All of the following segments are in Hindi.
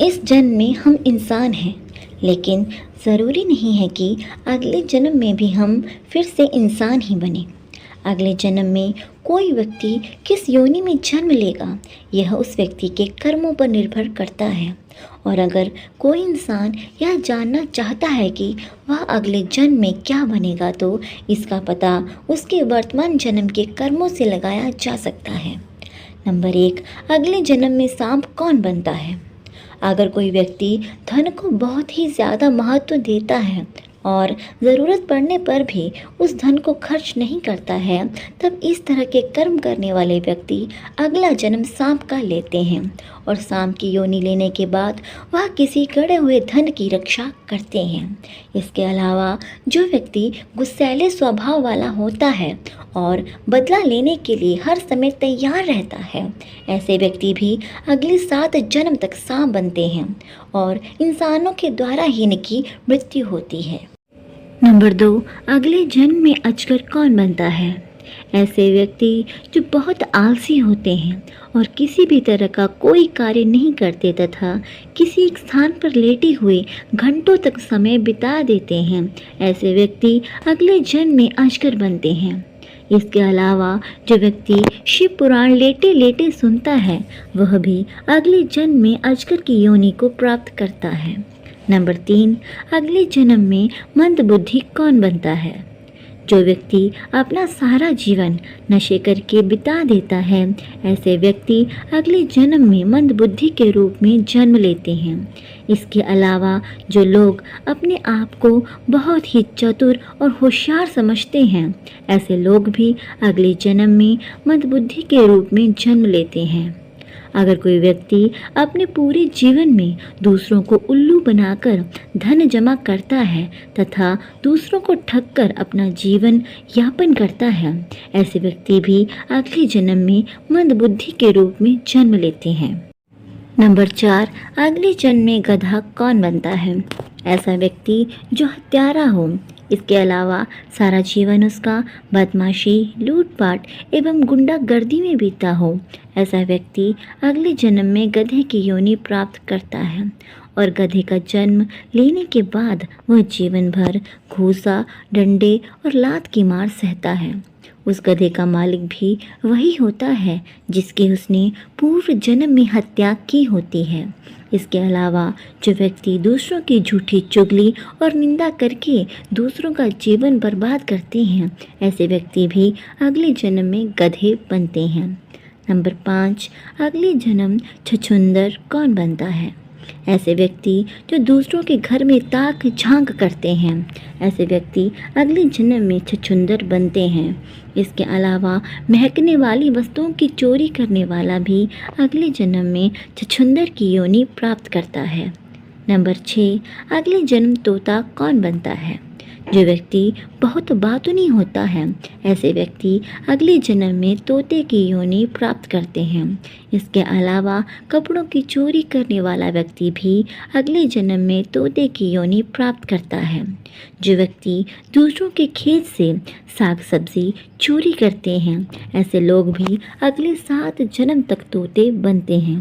इस जन्म में हम इंसान हैं, लेकिन ज़रूरी नहीं है कि अगले जन्म में भी हम फिर से इंसान ही बने। अगले जन्म में कोई व्यक्ति किस योनि में जन्म लेगा, यह उस व्यक्ति के कर्मों पर निर्भर करता है। और अगर कोई इंसान यह जानना चाहता है कि वह अगले जन्म में क्या बनेगा, तो इसका पता उसके वर्तमान जन्म के कर्मों से लगाया जा सकता है। नंबर 1, अगले जन्म में सांप कौन बनता है? अगर कोई व्यक्ति धन को बहुत ही ज़्यादा महत्व देता है और ज़रूरत पड़ने पर भी उस धन को खर्च नहीं करता है, तब इस तरह के कर्म करने वाले व्यक्ति अगला जन्म सांप का लेते हैं और सांप की योनि लेने के बाद वह किसी गड़े हुए धन की रक्षा करते हैं। इसके अलावा जो व्यक्ति गुस्सैले स्वभाव वाला होता है और बदला लेने के लिए हर समय तैयार रहता है, ऐसे व्यक्ति भी अगले 7 जन्म तक सांप बनते हैं और इंसानों के द्वारा ही इनकी मृत्यु होती है। नंबर 2, अगले जन्म में अजगर कौन बनता है? ऐसे व्यक्ति जो बहुत आलसी होते हैं और किसी भी तरह का कोई कार्य नहीं करते तथा किसी एक स्थान पर लेटे हुए घंटों तक समय बिता देते हैं, ऐसे व्यक्ति अगले जन्म में अजगर बनते हैं। इसके अलावा जो व्यक्ति शिव पुराण लेटे लेटे सुनता है, वह भी अगले जन्म में अजगर की योनि को प्राप्त करता है। नंबर 3, अगले जन्म में मंद बुद्धि कौन बनता है? जो व्यक्ति अपना सारा जीवन नशे करके बिता देता है, ऐसे व्यक्ति अगले जन्म में मंद बुद्धि के रूप में जन्म लेते हैं। इसके अलावा जो लोग अपने आप को बहुत ही चतुर और होशियार समझते हैं, ऐसे लोग भी अगले जन्म में मंद बुद्धि के रूप में जन्म लेते हैं। अगर कोई व्यक्ति अपने पूरे जीवन में दूसरों को उल्लू बनाकर धन जमा करता है तथा दूसरों को ठगकर अपना जीवन यापन करता है, ऐसे व्यक्ति भी अगले जन्म में मंद बुद्धि के रूप में जन्म लेते हैं। नंबर 4, अगले जन्म में गधा कौन बनता है? ऐसा व्यक्ति जो हत्यारा हो, इसके अलावा सारा जीवन उसका बदमाशी, लूटपाट एवं गुंडागर्दी में बीता हो, ऐसा व्यक्ति अगले जन्म में गधे की योनि प्राप्त करता है और गधे का जन्म लेने के बाद वह जीवन भर घूसा, डंडे और लात की मार सहता है। उस गधे का मालिक भी वही होता है जिसकी उसने पूर्व जन्म में हत्या की होती है। इसके अलावा जो व्यक्ति दूसरों की झूठी चुगली और निंदा करके दूसरों का जीवन बर्बाद करते हैं, ऐसे व्यक्ति भी अगले जन्म में गधे बनते हैं। नंबर 5, अगले जन्म छछूंदर कौन बनता है? ऐसे व्यक्ति जो दूसरों के घर में ताक झांक करते हैं, ऐसे व्यक्ति अगले जन्म में छछूंदर बनते हैं। इसके अलावा महकने वाली वस्तुओं की चोरी करने वाला भी अगले जन्म में छछूंदर की योनि प्राप्त करता है। नंबर 6, अगले जन्म तोता कौन बनता है? जो व्यक्ति बहुत बातूनी होता है, ऐसे व्यक्ति अगले जन्म में तोते की योनि प्राप्त करते हैं। इसके अलावा कपड़ों की चोरी करने वाला व्यक्ति भी अगले जन्म में तोते की योनि प्राप्त करता है। जो व्यक्ति दूसरों के खेत से साग सब्जी चोरी करते हैं, ऐसे लोग भी अगले 7 जन्म तक तोते बनते हैं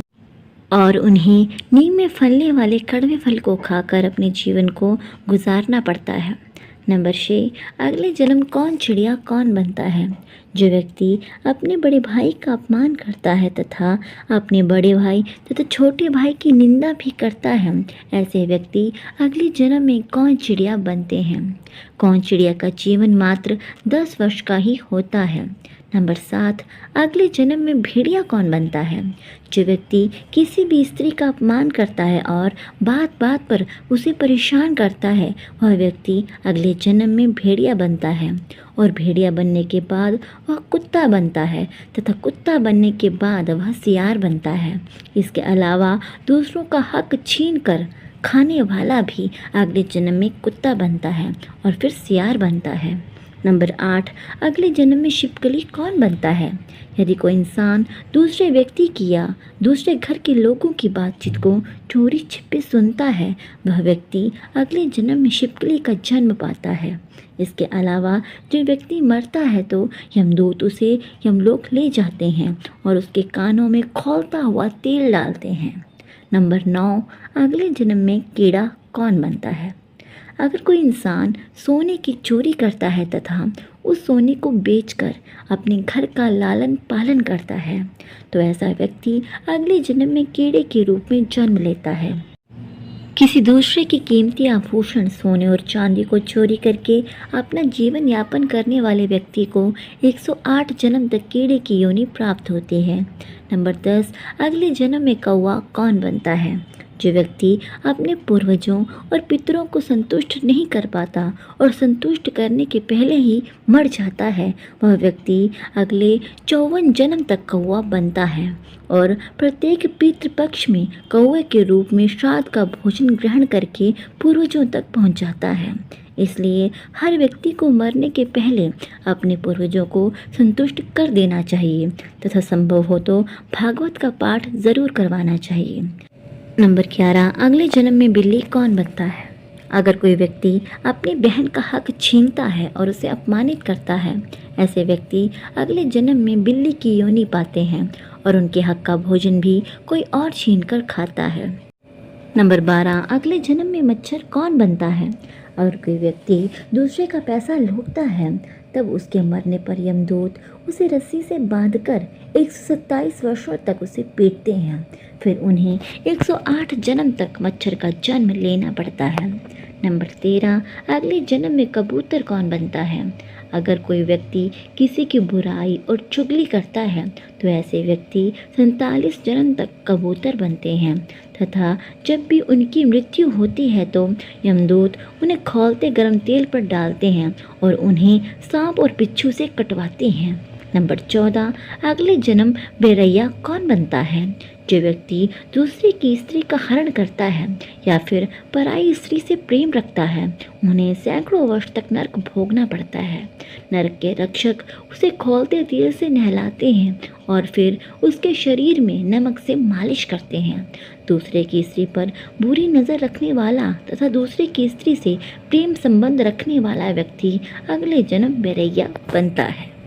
और उन्हें नीम में फलने वाले कड़वे फल को खाकर अपने जीवन को गुजारना पड़ता है। नंबर 6, अगले जन्म चिड़िया कौन बनता है? जो व्यक्ति अपने बड़े भाई का अपमान करता है तथा अपने बड़े भाई तथा छोटे भाई की निंदा भी करता है, ऐसे व्यक्ति अगले जन्म में कौन चिड़िया बनते हैं। कौन चिड़िया का जीवन मात्र 10 वर्ष का ही होता है। नंबर 7, अगले जन्म में भेड़िया कौन बनता है? जो व्यक्ति किसी भी स्त्री का अपमान करता है और बात बात पर उसे परेशान करता है, वह व्यक्ति अगले जन्म में भेड़िया बनता है और भेड़िया बनने के बाद वह कुत्ता बनता है तथा कुत्ता बनने के बाद वह सियार बनता है। इसके अलावा दूसरों का हक छीन कर खाने वाला भी अगले जन्म में कुत्ता बनता है और फिर सियार बनता है। नंबर 8, अगले जन्म में छिपकली कौन बनता है? यदि कोई इंसान दूसरे व्यक्ति की या दूसरे घर के लोगों की बातचीत को चोरी छिपे सुनता है, वह व्यक्ति अगले जन्म में छिपकली का जन्म पाता है। इसके अलावा जो व्यक्ति मरता है तो यमदूत उसे यमलोक ले जाते हैं और उसके कानों में खौलता हुआ तेल डालते हैं। नंबर 9, अगले जन्म में कीड़ा कौन बनता है? अगर कोई इंसान सोने की चोरी करता है तथा उस सोने को बेचकर अपने घर का लालन पालन करता है, तो ऐसा व्यक्ति अगले जन्म में कीड़े के रूप में जन्म लेता है। किसी दूसरे की कीमती आभूषण सोने और चांदी को चोरी करके अपना जीवन यापन करने वाले व्यक्ति को 108 जन्म तक कीड़े की योनि प्राप्त होती है। नंबर 10, अगले जन्म में कौवा कौन बनता है? जो व्यक्ति अपने पूर्वजों और पितरों को संतुष्ट नहीं कर पाता और संतुष्ट करने के पहले ही मर जाता है, वह व्यक्ति अगले 54 जन्म तक कौवा बनता है और प्रत्येक पितृपक्ष में कौवे के रूप में श्राद्ध का भोजन ग्रहण करके पूर्वजों तक पहुंच जाता है। इसलिए हर व्यक्ति को मरने के पहले अपने पूर्वजों को संतुष्ट कर देना चाहिए तथा संभव हो तो भागवत का पाठ ज़रूर करवाना चाहिए। नंबर 11, अगले जन्म में बिल्ली कौन बनता है? अगर कोई व्यक्ति अपनी बहन का हक छीनता है और उसे अपमानित करता है, ऐसे व्यक्ति अगले जन्म में बिल्ली की योनि पाते हैं और उनके हक का भोजन भी कोई और छीनकर खाता है। नंबर 12, अगले जन्म में मच्छर कौन बनता है? अगर कोई व्यक्ति दूसरे का पैसा लूटता है, तब उसके मरने पर यमदूत उसे रस्सी से बांधकर 127 वर्षों तक उसे पीटते हैं। फिर उन्हें 108 जन्म तक मच्छर का जन्म लेना पड़ता है। नंबर 13, अगले जन्म में कबूतर कौन बनता है? अगर कोई व्यक्ति किसी की बुराई और चुगली करता है, तो ऐसे व्यक्ति 47 जन्म तक कबूतर बनते हैं तथा जब भी उनकी मृत्यु होती है तो यमदूत उन्हें खौलते गर्म तेल पर डालते हैं और उन्हें सांप और बिच्छू से कटवाते हैं। नंबर 14, अगले जन्म बेरैया कौन बनता है? जो व्यक्ति दूसरे की स्त्री का हरण करता है या फिर पराई स्त्री से प्रेम रखता है, उन्हें सैकड़ों वर्ष तक नरक भोगना पड़ता है। नरक के रक्षक उसे खौलते तेल से नहलाते हैं और फिर उसके शरीर में नमक से मालिश करते हैं। दूसरे की स्त्री पर बुरी नज़र रखने वाला तथा दूसरे की स्त्री से प्रेम संबंध रखने वाला व्यक्ति अगले जन्म बेरैया बनता है।